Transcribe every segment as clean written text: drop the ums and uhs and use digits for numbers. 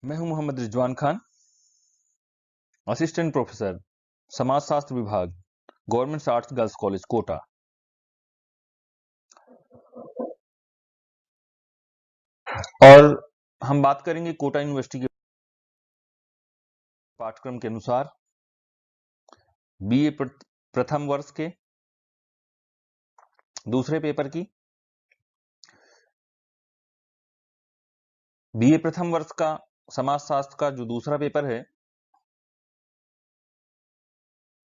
मैं हूं Mohammad Rizwan Khan, assistant professor, समाजशास्त्र विभाग, government arts girls college Kota. और हम बात करेंगे कोटा यूनिवर्सिटी के पाठ्यक्रम के अनुसार बीए प्रथम वर्ष के दूसरे पेपर की। बीए प्रथम वर्ष का समाजशास्त्र का जो दूसरा पेपर है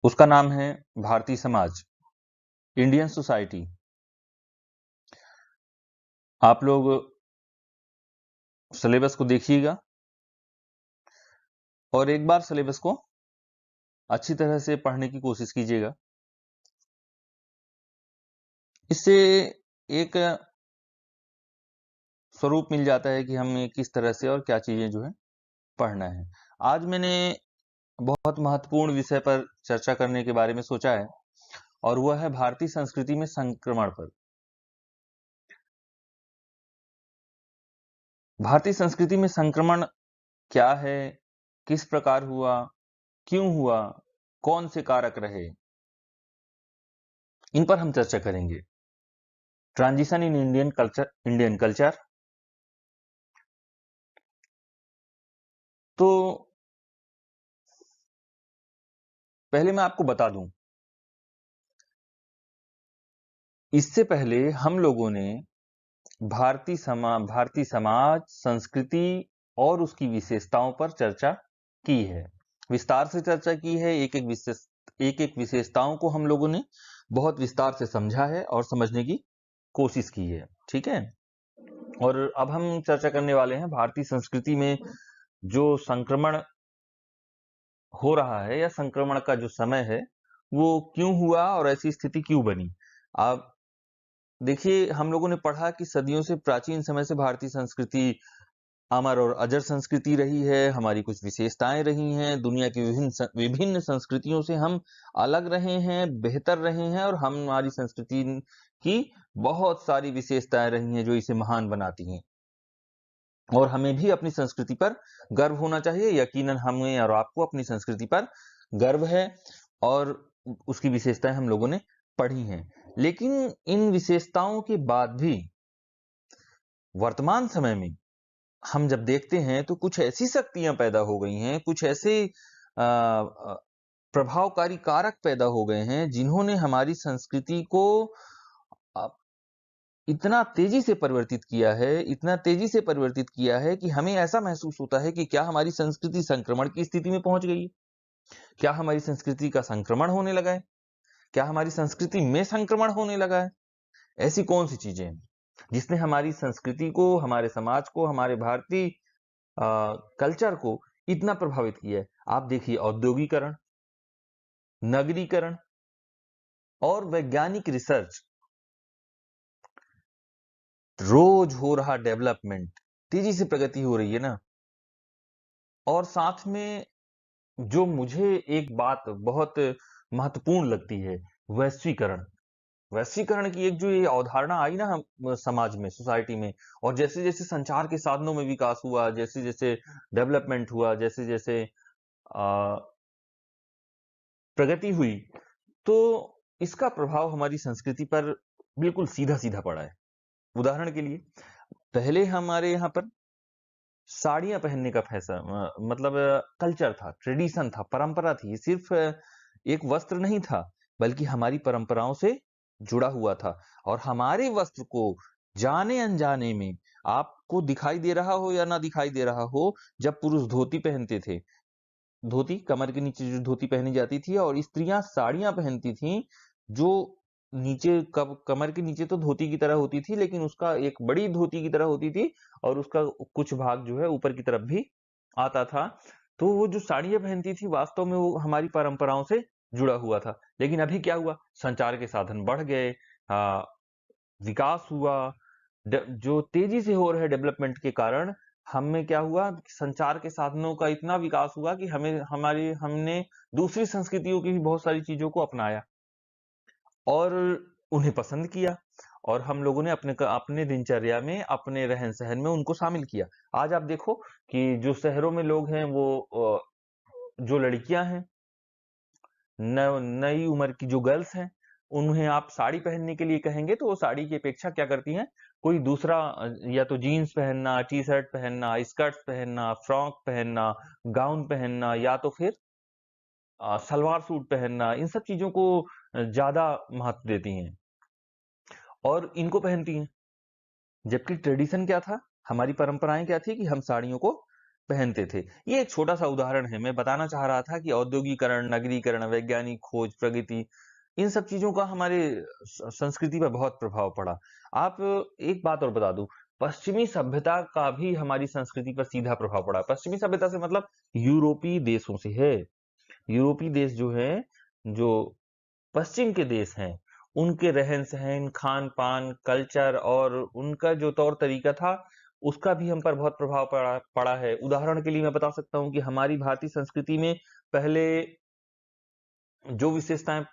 उसका नाम है भारतीय समाज, इंडियन सोसाइटी। आप लोग सिलेबस को देखिएगा और एक बार सिलेबस को अच्छी तरह से पढ़ने की कोशिश कीजिएगा। इससे एक स्वरूप मिल जाता है कि हमें किस तरह से और क्या चीजें जो है पढ़ना है। आज मैंने बहुत महत्वपूर्ण विषय पर चर्चा करने के बारे में सोचा है और वह है भारतीय संस्कृति में संक्रमण पर। भारतीय संस्कृति में संक्रमण क्या है, किस प्रकार हुआ, क्यों हुआ, कौन से कारक रहे, इन पर हम चर्चा करेंगे। Transition in Indian culture. तो पहले मैं आपको बता दूं, इससे पहले हम लोगों ने भारतीय समाज, संस्कृति और उसकी विशेषताओं पर चर्चा की है, विस्तार से चर्चा की है। एक एक विशेषताओं को हम लोगों ने बहुत विस्तार से समझा है और समझने की कोशिश की है। ठीक है। और अब हम चर्चा करने वाले हैं भारतीय संस्कृति में जो संक्रमण हो रहा है या संक्रमण का जो समय है वो क्यों हुआ और ऐसी स्थिति क्यों बनी। आप देखिए, हम लोगों ने पढ़ा कि सदियों से, प्राचीन समय से भारतीय संस्कृति अमर और अजर संस्कृति रही है। हमारी कुछ विशेषताएं रही हैं। दुनिया की विभिन्न संस्कृतियों से हम अलग रहे हैं, बेहतर रहे हैं और हमारी संस्कृति की बहुत सारी विशेषताएं रही हैं जो इसे महान बनाती हैं। और हमें भी अपनी संस्कृति पर गर्व होना चाहिए। यकीनन हमें और आपको अपनी संस्कृति पर गर्व है और उसकी विशेषताएं हम लोगों ने पढ़ी हैं। लेकिन इन विशेषताओं के बाद भी वर्तमान समय में हम जब देखते हैं तो कुछ ऐसी शक्तियां पैदा हो गई हैं, कुछ ऐसे प्रभावकारी कारक पैदा हो गए हैं जिन्होंने हमारी संस्कृति को अ, इतना तेजी से परिवर्तित किया है, इतना तेजी से परिवर्तित किया है कि हमें ऐसा महसूस होता है कि क्या हमारी संस्कृति संक्रमण की स्थिति में पहुंच गई है? क्या हमारी संस्कृति का संक्रमण होने लगा है? क्या हमारी संस्कृति में संक्रमण होने लगा है? ऐसी कौन सी चीजें हैं जिसने हमारी संस्कृति को, हमारे समाज को, हमारे भारतीय कल्चर को इतना प्रभावित किया है? आप देखिए, औद्योगिकरण, नगरीकरण और वैज्ञानिक रिसर्च, रोज हो रहा डेवलपमेंट, तेजी से प्रगति हो रही है ना। और साथ में जो मुझे एक बात बहुत महत्वपूर्ण लगती है, वैश्वीकरण। वैश्वीकरण की एक जो ये अवधारणा आई ना हम समाज में, सोसाइटी में, और जैसे जैसे संचार के साधनों में विकास हुआ, जैसे जैसे डेवलपमेंट हुआ, जैसे जैसे प्रगति हुई, तो इसका प्रभाव हमारी संस्कृति पर बिल्कुल सीधा सीधा पड़ा है। उदाहरण के लिए, पहले हमारे यहाँ पर साड़ियां पहनने का मतलब कल्चर था, ट्रेडिशन था, परंपरा थी। सिर्फ एक वस्त्र नहीं था, बल्कि हमारी परंपराओं से जुड़ा हुआ था। और हमारे वस्त्र को जाने अनजाने में, आपको दिखाई दे रहा हो या ना दिखाई दे रहा हो, जब पुरुष धोती पहनते थे, धोती कमर के नीचे जो धोती पहनी जाती थी, और स्त्रियां साड़ियां पहनती थीं जो नीचे कमर के नीचे तो धोती की तरह होती थी, लेकिन उसका एक बड़ी धोती की तरह होती थी और उसका कुछ भाग जो है ऊपर की तरफ भी आता था। तो वो जो साड़ियां पहनती थी, वास्तव में वो हमारी परंपराओं से जुड़ा हुआ था। लेकिन अभी क्या हुआ, संचार के साधन बढ़ गए, विकास हुआ, जो तेजी से हो रहे डेवलपमेंट के कारण हमें क्या हुआ, संचार के साधनों का इतना विकास हुआ कि हमने दूसरी संस्कृतियों की भी बहुत सारी चीजों को अपनाया और उन्हें पसंद किया। और हम लोगों ने अपने दिनचर्या में, अपने रहन-सहन में उनको शामिल किया। आज आप देखो कि जो शहरों में लोग हैं वो जो लड़कियाँ हैं, नई उम्र की जो गर्ल्स हैं, उन्हें आप साड़ी पहनने के लिए कहेंगे तो वो साड़ी की अपेक्षा क्या करती हैं, कोई दूसरा या तो जीन्स पहनना, टी-शर्ट पहनना, स्कर्ट्स पहनना, फ्रॉक पहनना, गाउन पहनना या तो फिर सलवार सूट पहनना, इन सब चीज़ों को ज़्यादा महत्व देती हैं और इनको पहनती हैं। जबकि ट्रेडिशन क्या था? हमारी परंपराएँ क्या थी कि हम साड़ियों को पहनते थे। ये एक छोटा-सा उदाहरण है। मैं बताना चाह रहा था कि औद्योगीकरण, नगरीकरण, वैज्ञानिक खोज, प्रगति, इन सब चीज़ों का हमारे संस्कृति पर बहुत प्रभाव पड़ा। आप एक बात और बता दूँ, पश्चिमी सभ्यता का भी हमारी संस्कृति पर सीधा प्रभाव पड़ा। पश्चिमी सभ्यता से मतलब यूरोपीय देशों से है। यूरोपीय देश जो हैं, जो पश्चिम के देश हैं, उनके रहन-सहन, खान-पान, कल्चर और उनका जो तौर-तरीका था, उसका भी हम पर बहुत प्रभाव पड़ा पड़ा है। उदाहरण के लिए मैं बता सकता हूँ कि हमारी भारतीय संस्कृति में पहले जो विशेषताएँ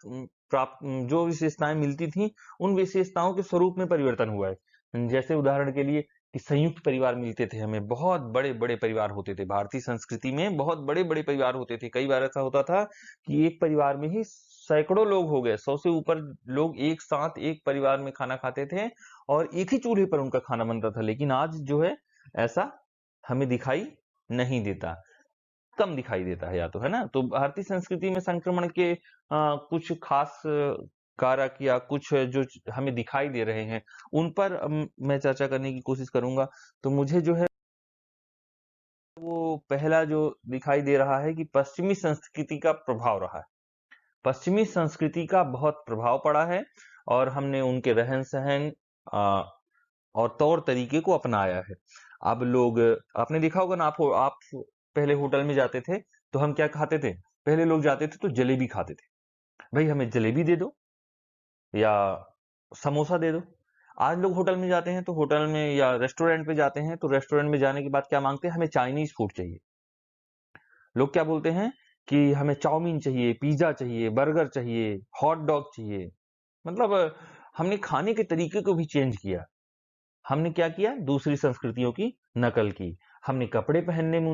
जो विशेषताएँ मिलती थीं, उन विशेषताओं के स्वरूप में परिवर्तन हुआ है। जैसे उदाहरण के लिए कि संयुक्त परिवार मिलते थे हमें, बहुत बड़े-बड़े परिवार होते थे। भारतीय संस्कृति में बहुत बड़े-बड़े परिवार होते थे। कई बार ऐसा होता था कि एक परिवार में ही सैकड़ों लोग हो गए, 100 से ऊपर लोग एक साथ एक परिवार में खाना खाते थे और एक ही चूल्हे पर उनका खाना बनता था। लेकिन आज जो है, ऐसा हमें दिखाई नहीं देता। कम दिखाई देता है या तो, है ना? तो भारतीय संस्कृति में संक्रमण के कुछ खास कारक या कुछ जो हमें दिखाई दे रहे हैं, उन पर मैं चर्चा करने की कोशिश करूँगा। तो मुझे जो है वो पहला जो दिखाई दे रहा है कि पश्चिमी संस्कृति का प्रभाव रहा है। पश्चिमी संस्कृति का बहुत प्रभाव पड़ा है और हमने उनके रहन-सहन अ, और तौर-तरीके को अपनाया है। अब लोग आपने देखा होगा ना आप पहले होटल में जाते थे, तो हम क्या खाते थे? पहले लोग जाते थे तो जलेबी खाते थे। भई हमें जलेबी दे दो या समोसा दे दो। आज लोग होटल में जाते हैं तो होटल में या रेस्टोरेंट पे जाते हैं तो रेस्टोरेंट में जाने के बाद क्या माँगते हैं? हमें चाइनीज़ फूड चाहिए। लोग क्या बोलते हैं कि हमें चाउमीन चाहिए, पिज़्ज़ा चाहिए, बर्गर चाहिए, हॉट डॉग चाहिए। मतलब हमने खाने के तरीके को भी चेंज किया। हमने क्या किया? दूसरी संस्कृतियों की नकल की। हमने कपड़े पहनने में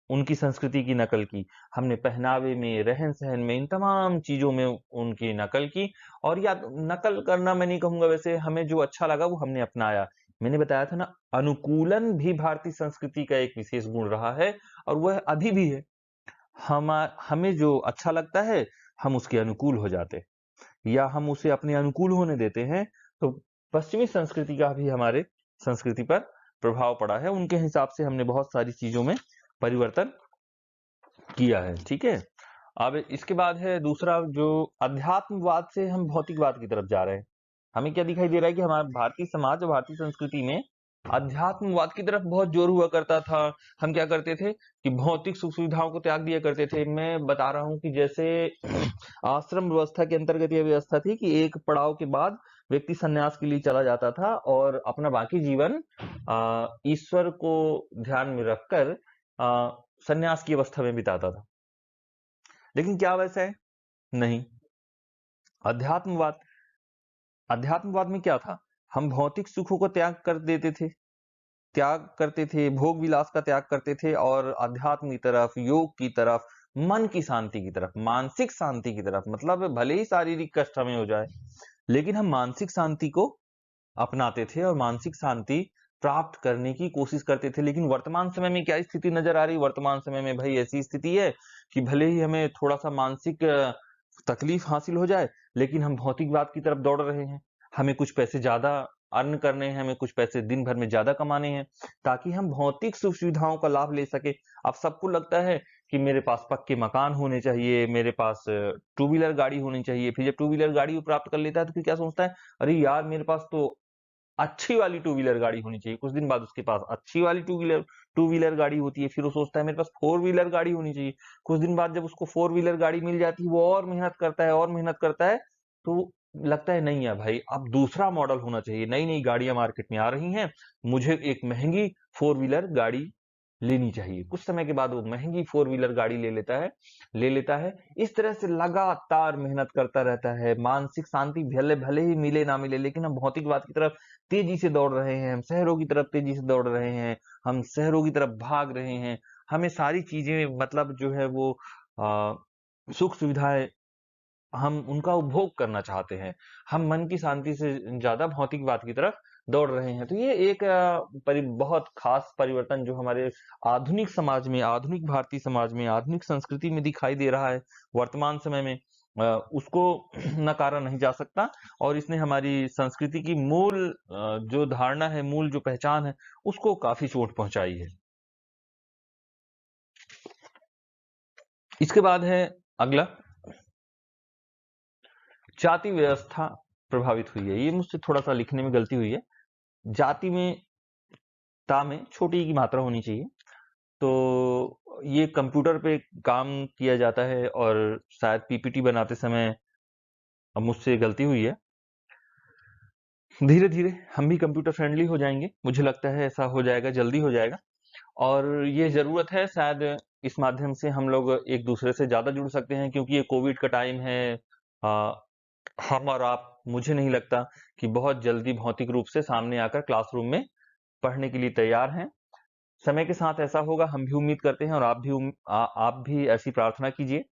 उनकी संस्कृति की नकल की। हमने पहनावे में, रहन-सहन में, इन तमाम चीज़ों में उनकी नकल की और या तो नकल करना मैं नहीं कहूँगा वैसे हमें जो अच्छा लगा वो हमने अपनाया। मैंने बताया था ना अनुकूलन भी भारतीय संस्कृति का एक विशेष गुण रहा है और वह अभी भी है। हमें जो अच्छा लगता है, हम उसके अनुकूल हो जाते हैं या हम उसे अपने अनुकूल होने देते हैं। तो पश्चिमी संस्कृति का भी हमारे संस्कृति पर प्रभाव पड़ा है। उनके हिसाब से हमने बहुत सारी चीज़ों में परिवर्तन किया है, ठीक है? अब इसके बाद है दूसरा जो अध्यात्मवाद से हम भौतिकवाद की तरफ जा रहे हैं। हमें क्या दिखाई दे रहा है कि हमारा भारतीय समाज और भारतीय संस्कृति में अध्यात्मवाद की तरफ बहुत जोर हुआ करता था। हम क्या करते थे कि भौतिक सुख-सुविधाओं को त्याग दिया करते थे। मैं बता रहा हूँ कि जैसे आश्रम व्यवस्था के अंतर्गत ये व्यवस्था थी कि एक पड़ाव के बाद व्यक्ति सन्यास के लिए चला जाता था और अपना बाकी जीवन ईश्वर को ध्यान में रखकर सन्यास की अवस्था में बिताता था। लेकिन क्या वैसा है? नहीं। अध्यात्मवाद अध्यात्मवाद में क्या था? हम भौतिक सुखों को त्याग करते थे, भोग विलास का त्याग करते थे और अध्यात्म की तरफ, योग की तरफ, मन की शांति की तरफ, मानसिक शांति की तरफ मतलब भले ही शारीरिक कष्ट हमें हो जाए, लेकिन हम मानसिक शांति को अपनाते थे और मानसिक शांति प्राप्त करने की कोशिश करते थे। लेकिन वर्तमान समय में क्या स्थिति नज़र आ रही है? वर्तमान समय में भई ऐसी स्थिति है कि भले ही हमें थोड़ा-सा मानसिक तकलीफ हासिल हो जाए, लेकिन हम भौतिकवाद की तरफ दौड़ रहे हैं। हमें कुछ पैसे ज़्यादा अर्न करने हैं, हमें कुछ पैसे दिन भर में ज़्यादा कमाने हैं, ताकि हम भौतिक सुख-सुविधाओं का लाभ ले सकें। अब सबको लगता है कि मेरे पास पक्के मकान होने चाहिए, मेरे पास टू व्हीलर गाड़ी होनी चाहिए। फिर जब टू व्हीलर गाड़ी वो प्राप्त कर लेता है, तो फिर क्या सोचता है, अरे यार! मेरे पास तो अच्छी वाली टू व्हीलर गाड़ी होनी चाहिए। कुछ दिन बाद उसके पास अच्छी वाली टू व्हीलर गाड़ी होती है। फिर वो सोचता है मेरे पास फोर व्हीलर गाड़ी होनी चाहिए। कुछ दिन बाद जब उसको फोर व्हीलर गाड़ी मिल जाती है, वो और मेहनत करता है और मेहनत करता है, तो लगता है नहीं यार भाई अब दूसरा मॉडल होना चाहिए। नई-नई गाड़ियाँ मार्केट में आ रही हैं, मुझे एक महँगी फोर व्हीलर गाड़ी लेनी चाहिए। कुछ समय के बाद वो महंगी 4 व्हीलर गाड़ी ले लेता है। इस तरह से लगातार मेहनत करता रहता है। मानसिक शांति भले भले ही मिले ना मिले, लेकिन हम भौतिकवाद की तरफ तेजी से दौड़ रहे हैं, हम शहरों की तरफ तेजी से दौड़ रहे हैं, हम शहरों की तरफ भाग रहे हैं। हमें सारी चीजें मतलब जो है वो सुख सुविधाएं हम उनका उपभोग करना चाहते हैं। हम मन की शांति से ज्यादा भौतिकवाद की तरफ दौड़ रहे हैं। तो ये एक बहुत खास परिवर्तन जो हमारे आधुनिक समाज में, आधुनिक भारतीय समाज में, आधुनिक संस्कृति में दिखाई दे रहा है वर्तमान समय में, उसको नकारा नहीं जा सकता। और इसने हमारी संस्कृति की मूल जो धारणा है, मूल जो पहचान है, उसको काफी चोट पहुंचाई है। इसके बाद है अगला, जाति व्यवस्था प्रभावित हुई है। ये मुझसे थोड़ा सा लिखने में गलती हुई है। जाति में ता में छोटी की मात्रा होनी चाहिए। तो ये कंप्यूटर पे काम किया जाता है और शायद पीपीटी बनाते समय अब मुझसे गलती हुई है। धीरे धीरे हम भी कंप्यूटर फ्रेंडली हो जाएंगे, मुझे लगता है ऐसा हो जाएगा, जल्दी हो जाएगा। और ये जरूरत है, शायद इस माध्यम से हम लोग एक दूसरे से ज्यादा जुड़ सकते हैं, क्योंकि ये कोविड का टाइम है। आ, हम और आप, मुझे नहीं लगता कि बहुत जल्दी भौतिक रूप से सामने आकर क्लासरूम में पढ़ने के लिए तैयार हैं। समय के साथ ऐसा होगा, हम भी उम्मीद करते हैं, और आप भी ऐसी प्रार्थना कीजिए।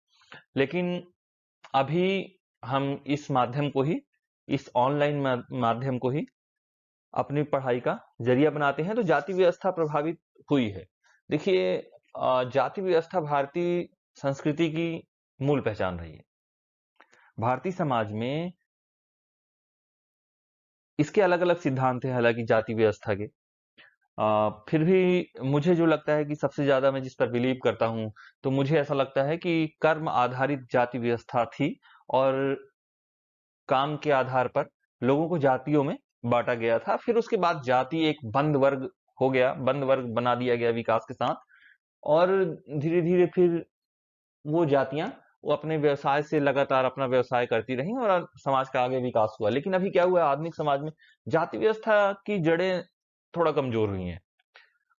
लेकिन अभी हम इस माध्यम को ही, इस ऑनलाइन माध्यम को ही अपनी पढ़ाई का जरिया बनाते हैं। तो जाति व्यवस्था प्रभावित हुई है। देखिए, जाति व्यवस्था भारतीय संस्कृति की मूल पहचान रही है। भारतीय समाज में इसके अलग अलग सिद्धांत हैं, हालांकि जाति व्यवस्था के, फिर भी मुझे जो लगता है कि सबसे ज्यादा मैं जिस पर बिलीव करता हूं, तो मुझे ऐसा लगता है कि कर्म आधारित जाति व्यवस्था थी, और काम के आधार पर लोगों को जातियों में बांटा गया था। फिर उसके बाद जाति एक बंद वर्ग हो गया, बंद वर्ग बना दिया गया विकास के साथ। और धीरे धीरे फिर वो जातियां वो अपने व्यवसाय से लगातार अपना व्यवसाय करती रहीं, और समाज का आगे विकास हुआ। लेकिन अभी क्या हुआ, आधुनिक समाज में जाति व्यवस्था की जड़ें थोड़ा कमजोर हुई हैं।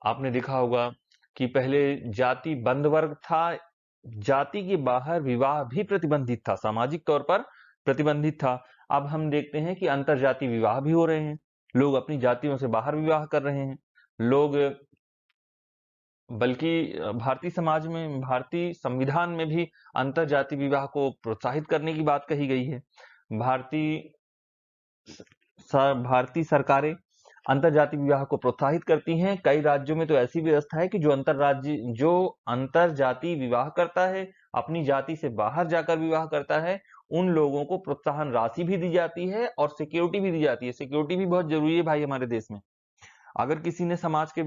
आपने देखा होगा कि पहले जाति बंद वर्ग था, जाति के बाहर विवाह भी प्रतिबंधित था, सामाजिक तौर पर प्रतिबंधित था। अब हम देखते हैं कि अंतर जाति विवाह भी हो रहे हैं, लोग अपनी जातियों से बाहर विवाह कर रहे हैं। लोग, बल्कि भारतीय समाज में, भारतीय संविधान में भी अंतर जाति विवाह को प्रोत्साहित करने की बात कही गई है। भारतीय भारतीय सरकारें अंतर जाति विवाह को प्रोत्साहित करती हैं। कई राज्यों में तो ऐसी व्यवस्था है कि जो अंतर जाति विवाह करता है, अपनी जाति से बाहर जाकर विवाह करता है, उन लोगों को प्रोत्साहन राशि भी दी जाती है और सिक्योरिटी भी दी जाती है। सिक्योरिटी भी बहुत जरूरी है भाई हमारे देश में। अगर किसी ने समाज के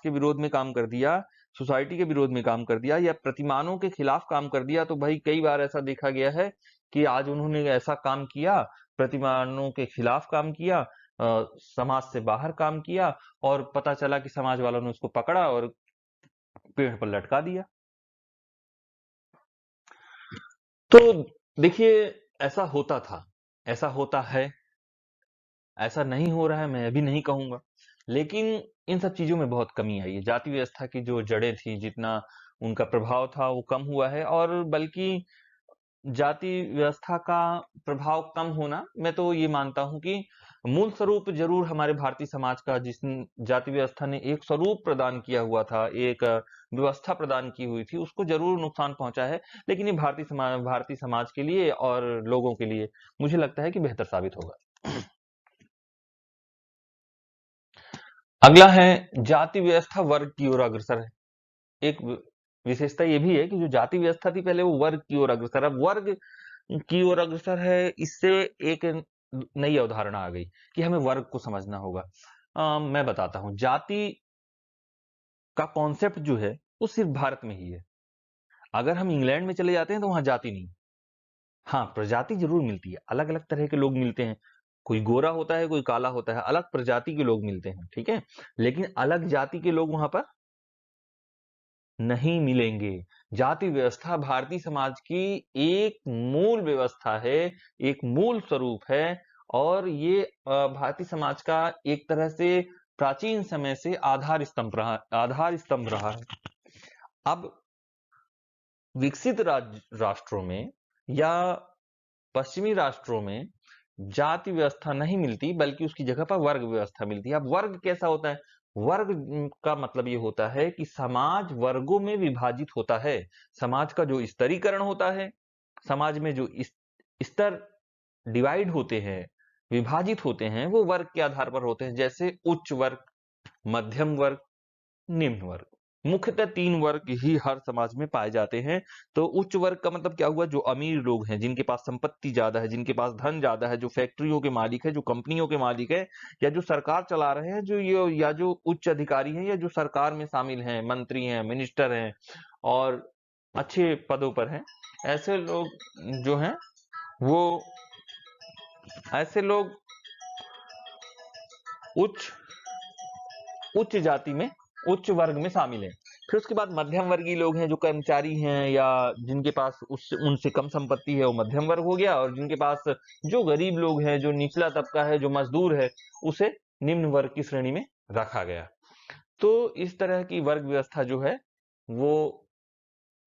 विरोध में काम कर दिया, सोसाइटी के विरोध में काम कर दिया, या प्रतिमानों के खिलाफ काम कर दिया, तो भाई कई बार ऐसा देखा गया है कि आज उन्होंने ऐसा काम किया, प्रतिमानों के खिलाफ काम किया, समाज से बाहर काम किया, और पता चला कि समाज वालों ने उसको पकड़ा और पेड़ पर लटका दिया। तो देखिए, ऐसा होता था, ऐसा होता है, ऐसा नहीं हो रहा है मैं अभी नहीं कहूंगा, लेकिन इन सब चीजों में बहुत कमी आई है। जाति व्यवस्था की जो जड़ें थी, जितना उनका प्रभाव था, वो कम हुआ है। और बल्कि जाति व्यवस्था का प्रभाव कम होना, मैं तो ये मानता हूं कि मूल स्वरूप जरूर हमारे भारतीय समाज का, जिस जाति व्यवस्था ने एक स्वरूप प्रदान किया हुआ था, एक व्यवस्था प्रदान की हुई थी, उसको जरूर नुकसान पहुंचा है। लेकिन ये भारतीय समाज के लिए और लोगों के लिए मुझे लगता है कि बेहतर साबित होगा। अगला है, जाति व्यवस्था वर्ग की ओर अग्रसर है। एक विशेषता ये भी है कि जो जाति व्यवस्था थी पहले, वो वर्ग की ओर अग्रसर, अब वर्ग की ओर अग्रसर है। इससे एक नई अवधारणा आ गई कि हमें वर्ग को समझना होगा। मैं बताता हूं, जाति का कॉन्सेप्ट जो है वो सिर्फ भारत में ही है। अगर हम इंग्लैंड में चले जाते हैं तो वहां जाति नहीं। हाँ, प्रजाति जरूर मिलती है, अलग अलग तरह के लोग मिलते हैं, कोई गोरा होता है, कोई काला होता है, अलग प्रजाति के लोग मिलते हैं, ठीक है। लेकिन अलग जाति के लोग वहां पर नहीं मिलेंगे। जाति व्यवस्था भारतीय समाज की एक मूल व्यवस्था है, एक मूल स्वरूप है। और ये भारतीय समाज का एक तरह से प्राचीन समय से आधार स्तंभ रहा है। अब विकसित राष्ट्रों में या पश्चिमी राष्ट्रों में जाति व्यवस्था नहीं मिलती, बल्कि उसकी जगह पर वर्ग व्यवस्था मिलती है। अब वर्ग कैसा होता है? वर्ग का मतलब ये होता है कि समाज वर्गों में विभाजित होता है। समाज का जो स्तरीकरण होता है, समाज में जो स्तर डिवाइड होते हैं, विभाजित होते हैं, वो वर्ग के आधार पर होते हैं। जैसे उच्च वर्ग, मध्यम वर्ग, निम्न वर्ग। मुख्यतः 3 वर्ग ही हर समाज में पाए जाते हैं। तो उच्च वर्ग का मतलब क्या हुआ? जो अमीर लोग हैं, जिनके पास संपत्ति ज्यादा है, जिनके पास धन ज्यादा है, जो फैक्ट्रियों के मालिक है, जो कंपनियों के मालिक है, या जो सरकार चला रहे हैं, जो ये या जो उच्च अधिकारी हैं, या जो सरकार में शामिल हैं, मंत्री हैं, मिनिस्टर हैं और अच्छे पदों पर हैं, ऐसे लोग जो हैं वो ऐसे लोग उच्च जाति में, उच्च वर्ग में शामिल हैं। फिर उसके बाद मध्यम वर्गीय लोग हैं, जो कर्मचारी हैं या जिनके पास उनसे कम संपत्ति है, वो मध्यम वर्ग हो गया। और जिनके पास, जो गरीब लोग हैं, जो निचला तबका है, जो मजदूर है, उसे निम्न वर्ग की श्रेणी में रखा गया। तो इस तरह की वर्ग व्यवस्था जो है वो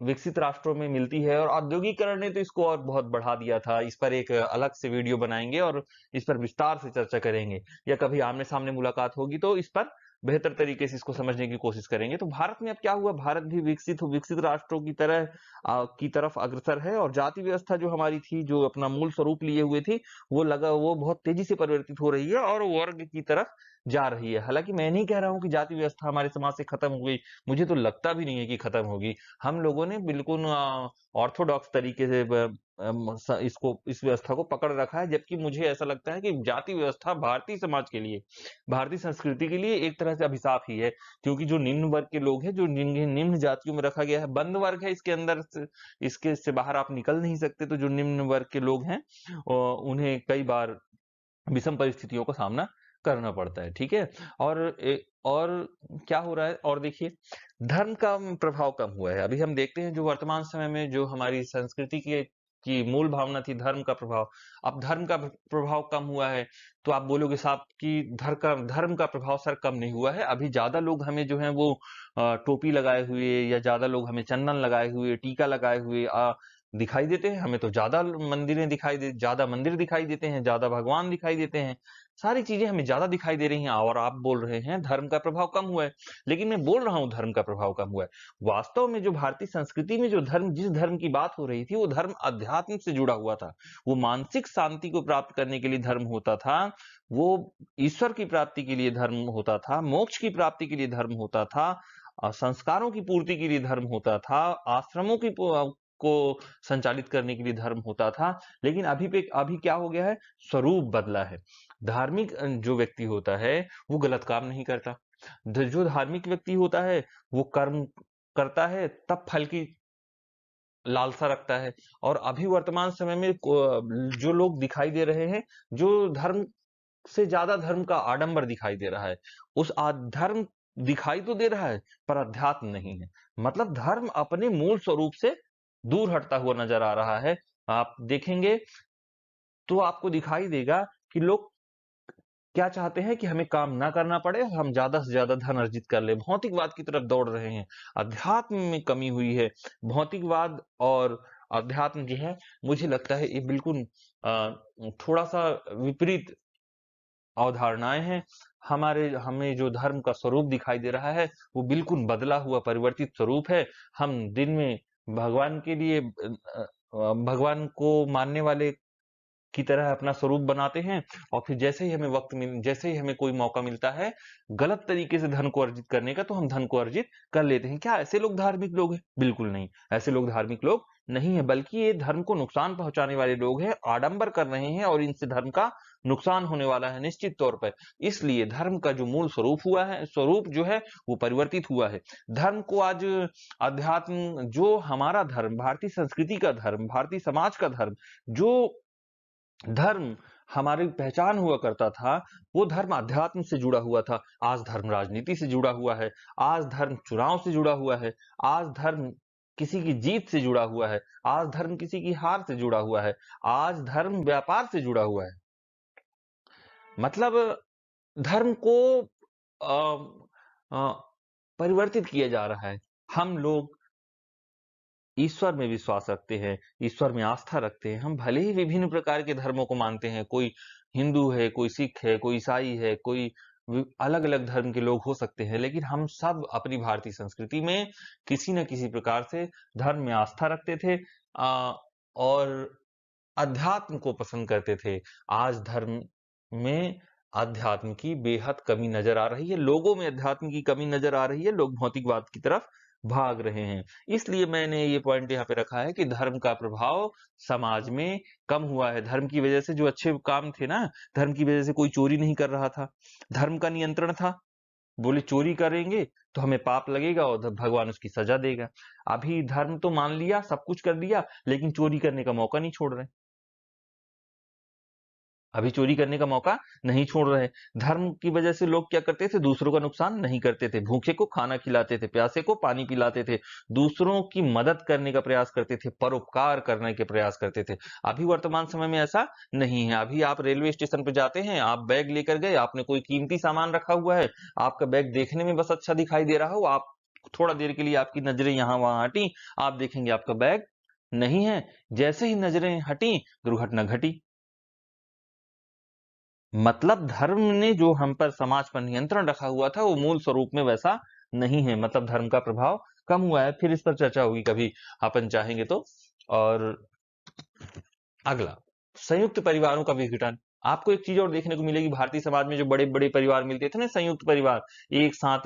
विकसित राष्ट्रों में मिलती है। और औद्योगिकरण ने तो इसको और बहुत बढ़ा दिया था। इस पर एक अलग से वीडियो बनाएंगे और इस पर विस्तार से चर्चा करेंगे, या कभी आमने सामने मुलाकात होगी तो इस पर बेहतर तरीके से इसको समझने की कोशिश करेंगे। तो भारत में अब क्या हुआ? भारत भी विकसित राष्ट्रों की तरफ अग्रसर है। और जाति व्यवस्था जो हमारी थी, जो अपना मूल स्वरूप लिए हुए थी, वो बहुत तेजी से परिवर्तित हो रही है और वर्ग की तरफ जा रही है। हालांकि मैं नहीं कह रहा हूं कि जाति व्यवस्था हमारे समाज से खत्म हो गई, मुझे तो लगता भी नहीं है कि खत्म होगी। हम लोगों ने बिल्कुल ऑर्थोडॉक्स तरीके से इस व्यवस्था को पकड़ रखा है। जबकि मुझे ऐसा लगता है कि जाति व्यवस्था भारतीय समाज के लिए, भारतीय संस्कृति के लिए एक तरह से अभिशाप ही है। क्योंकि जो निम्न वर्ग के लोग हैं, जो निम्न जातियों में रखा गया है, बंद वर्ग है, इसके अंदर से, इसके से बाहर आप निकल नहीं सकते। तो जो निम्न वर्ग के लोग हैं उन्हें कई बार विषम परिस्थितियों का सामना करना पड़ता है। ठीक है। और क्या हो रहा है? और देखिए, धर्म का प्रभाव कम हुआ है। अभी हम देखते हैं जो वर्तमान समय में जो हमारी संस्कृति की मूल भावना थी, धर्म का प्रभाव। अब धर्म का प्रभाव कम हुआ है। तो आप बोलोगे साहब कि धर्म का प्रभाव सर कम नहीं हुआ है। अभी ज्यादा लोग हमें जो है वो टोपी लगाए हुए, या ज्यादा लोग हमें चंदन लगाए हुए, टीका लगाए हुए दिखाई देते हैं। हमें तो ज्यादा मंदिर दिखाई देते हैं, ज्यादा भगवान दिखाई देते हैं, सारी चीजें हमें ज्यादा दिखाई दे रही हैं। और आप बोल रहे हैं धर्म का प्रभाव कम हुआ है। लेकिन मैं बोल रहा हूं धर्म का प्रभाव कम हुआ है। वास्तव में जो भारतीय संस्कृति में जिस धर्म की बात हो रही थी, वो धर्म अध्यात्म से जुड़ा हुआ था। वो मानसिक शांति को प्राप्त करने के लिए धर्म होता था। वो ईश्वर की प्राप्ति के लिए धर्म होता था, मोक्ष की प्राप्ति के लिए धर्म होता था, संस्कारों की पूर्ति के लिए धर्म होता था, आश्रमों की को संचालित करने के लिए धर्म होता था। लेकिन अभी क्या हो गया है? स्वरूप बदला है। धार्मिक जो व्यक्ति होता है वो गलत काम नहीं करता। जो धार्मिक व्यक्ति होता है वो कर्म करता है, तब फल की लालसा रखता है। और अभी वर्तमान समय में जो लोग दिखाई दे रहे हैं, जो धर्म से ज्यादा धर्म का आडंबर दिखाई दे रहा है। धर्म दिखाई तो दे रहा है, पर अध्यात्म नहीं है। मतलब धर्म अपने मूल स्वरूप से दूर हटता हुआ नजर आ रहा है। आप देखेंगे तो आपको दिखाई देगा कि लोग क्या चाहते हैं कि हमें काम ना करना पड़े, हम ज्यादा से ज्यादा धन अर्जित कर ले, भौतिकवाद की तरफ दौड़ रहे हैं। अध्यात्म में कमी हुई है। भौतिकवाद और अध्यात्म जो है, मुझे लगता है ये बिल्कुल थोड़ा सा विपरीत अवधारणाएं हैं। हमें जो धर्म का स्वरूप दिखाई दे रहा है, वो बिल्कुल बदला हुआ परिवर्तित स्वरूप है। हम दिन में भगवान के लिए भगवान को मानने वाले की तरह अपना स्वरूप बनाते हैं, और फिर जैसे ही हमें कोई मौका मिलता है गलत तरीके से धन को अर्जित करने का, तो हम धन को अर्जित कर लेते हैं। क्या ऐसे लोग धार्मिक लोग हैं? बिल्कुल नहीं, ऐसे लोग धार्मिक लोग नहीं है। बल्कि ये धर्म को नुकसान पहुंचाने वाले लोग हैं, आडंबर कर रहे हैं, और इनसे धर्म का नुकसान होने वाला है निश्चित तौर पर। इसलिए धर्म का जो मूल स्वरूप जो है वो परिवर्तित हुआ है। धर्म को आज अध्यात्म, जो हमारा धर्म, भारतीय संस्कृति का धर्म, भारतीय समाज का धर्म, जो धर्म हमारी पहचान हुआ करता था, वो धर्म अध्यात्म से जुड़ा हुआ था। आज धर्म राजनीति से जुड़ा हुआ है। आज धर्म चुनाव से जुड़ा हुआ है। आज धर्म किसी की जीत से जुड़ा हुआ है। आज धर्म किसी की हार से जुड़ा हुआ है। आज धर्म व्यापार से जुड़ा हुआ है। मतलब धर्म को अ, परिवर्तित किया जा रहा है। हम लोग ईश्वर में विश्वास रखते हैं, ईश्वर में आस्था रखते हैं। हम भले ही विभिन्न प्रकार के धर्मों को मानते हैं, कोई हिंदू है, कोई सिख है, कोई ईसाई है, कोई अलग-अलग धर्म के लोग हो सकते हैं, लेकिन हम सब अपनी भारतीय संस्कृति में किसी न किसी प्रकार से धर्म में आस्था रखते थे और अध्यात्म को पसंद करते थे। आज धर्म में अध्यात्म की बेहद कमी नजर आ रही है। लोगों में अध्यात्म की कमी नजर आ रही है। लोग भौतिकवाद की तरफ भाग रहे हैं। इसलिए मैंने ये पॉइंट यहाँ पे रखा है कि धर्म का प्रभाव समाज में कम हुआ है। धर्म की वजह से जो अच्छे काम थे ना, धर्म की वजह से कोई चोरी नहीं कर रहा था। धर्म का नियंत्रण था। बोले चोरी करेंगे तो हमें पाप लगेगा और भगवान उसकी सजा देगा। अभी धर्म तो मान लिया, सब कुछ कर दिया, लेकिन चोरी करने का मौका नहीं छोड़ रहे। अभी चोरी करने का मौका नहीं छोड़ रहे। धर्म की वजह से लोग क्या करते थे, दूसरों का नुकसान नहीं करते थे। भूखे को खाना खिलाते थे, प्यासे को पानी पिलाते थे, दूसरों की मदद करने का प्रयास करते थे, परोपकार करने के प्रयास करते थे। अभी वर्तमान समय में ऐसा नहीं है। अभी आप रेलवे स्टेशन पर जाते हैं, आप बैग लेकर गए, आपने कोई कीमती सामान रखा हुआ है, आपका बैग देखने में बस अच्छा दिखाई दे रहा हो, आप थोड़ा देर के लिए आपकी नजरें यहाँ वहां हटी, आप देखेंगे आपका बैग नहीं है। जैसे ही नजरें हटी, दुर्घटना घटी। मतलब धर्म ने जो हम पर समाज पर नियंत्रण रखा हुआ था वो मूल स्वरूप में वैसा नहीं है। मतलब धर्म का प्रभाव कम हुआ है। फिर इस पर चर्चा होगी कभी अपन चाहेंगे तो। और अगला, संयुक्त परिवारों का विघटन। आपको एक चीज और देखने को मिलेगी भारतीय समाज में, जो बड़े बड़े परिवार मिलते थे ना, संयुक्त परिवार, एक साथ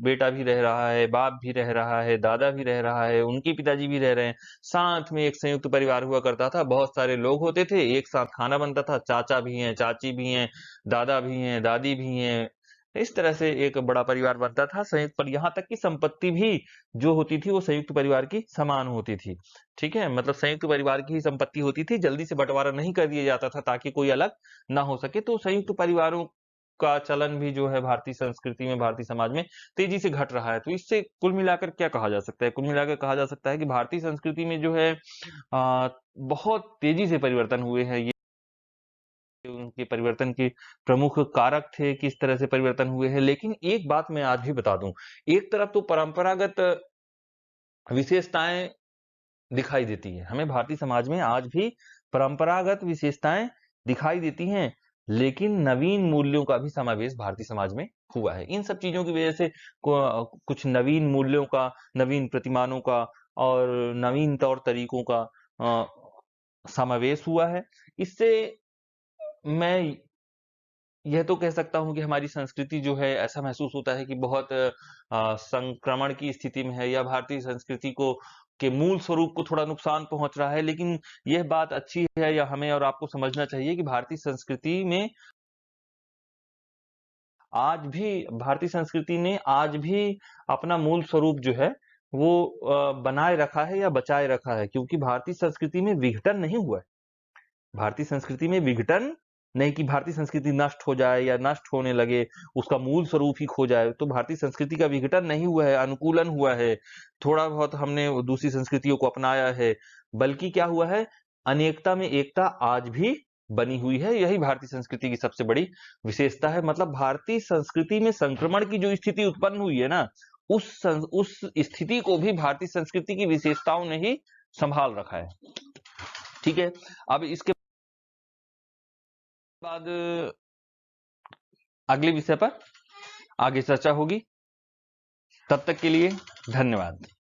बेटा भी रह रहा है, बाप भी रह रहा है, दादा भी रह रहा है, उनके पिताजी भी रह रहे हैं, साथ में एक संयुक्त परिवार हुआ करता था। बहुत सारे लोग होते थे, एक साथ खाना बनता था, चाचा भी हैं, चाची भी हैं, दादा भी हैं, दादी भी हैं, इस तरह से एक बड़ा परिवार बनता था संयुक्त पर। यहाँ तक कि संपत्ति भी जो होती थी वो संयुक्त परिवार की समान होती थी। ठीक है, मतलब संयुक्त परिवार की ही संपत्ति होती थी, जल्दी से बंटवारा नहीं कर दिया जाता था ताकि कोई अलग ना हो सके। तो संयुक्त परिवारों का चलन भी जो है भारतीय संस्कृति में, भारतीय समाज में तेजी से घट रहा है। तो इससे कुल मिलाकर क्या कहा जा सकता है? कुल मिलाकर कहा जा सकता है कि भारतीय संस्कृति में जो है बहुत तेजी से परिवर्तन हुए हैं। ये उनके परिवर्तन के प्रमुख कारक थे, किस तरह से परिवर्तन हुए हैं। लेकिन एक बात मैं आज भी बता दूं, एक तरफ तो परंपरागत विशेषताएं दिखाई देती है। हमें भारतीय समाज में आज भी परंपरागत विशेषताएं दिखाई देती हैं, लेकिन नवीन मूल्यों का भी समावेश भारतीय समाज में हुआ है। इन सब चीजों की वजह से कुछ नवीन मूल्यों का, नवीन प्रतिमानों का और नवीन तौर तरीकों का समावेश हुआ है। इससे मैं यह तो कह सकता हूँ कि हमारी संस्कृति जो है, ऐसा महसूस होता है कि बहुत संक्रमण की स्थिति में है, या भारतीय संस्कृति को के मूल स्वरूप को थोड़ा नुकसान पहुंच रहा है। लेकिन यह बात अच्छी है, या हमें और आपको समझना चाहिए कि भारतीय संस्कृति ने आज भी अपना मूल स्वरूप जो है वो बनाए रखा है या बचाए रखा है, क्योंकि भारतीय संस्कृति में विघटन नहीं हुआ है। भारतीय संस्कृति में विघटन नहीं कि भारतीय संस्कृति नष्ट हो जाए या नष्ट होने लगे, उसका मूल स्वरूप ही खो जाए। तो भारतीय संस्कृति का विघटन नहीं हुआ है, अनुकूलन हुआ है। थोड़ा बहुत हमने दूसरी संस्कृतियों को अपनाया है, बल्कि क्या हुआ है, अनेकता में एकता आज भी बनी हुई है। यही भारतीय संस्कृति की सबसे बड़ी विशेषता है। मतलब भारतीय संस्कृति में संक्रमण की जो स्थिति उत्पन्न हुई है ना, उस स्थिति को भी भारतीय संस्कृति की विशेषताओं ने ही संभाल रखा है। ठीक है, अब इसके बाद अगले विषय पर आगे चर्चा होगी। तब तक के लिए धन्यवाद।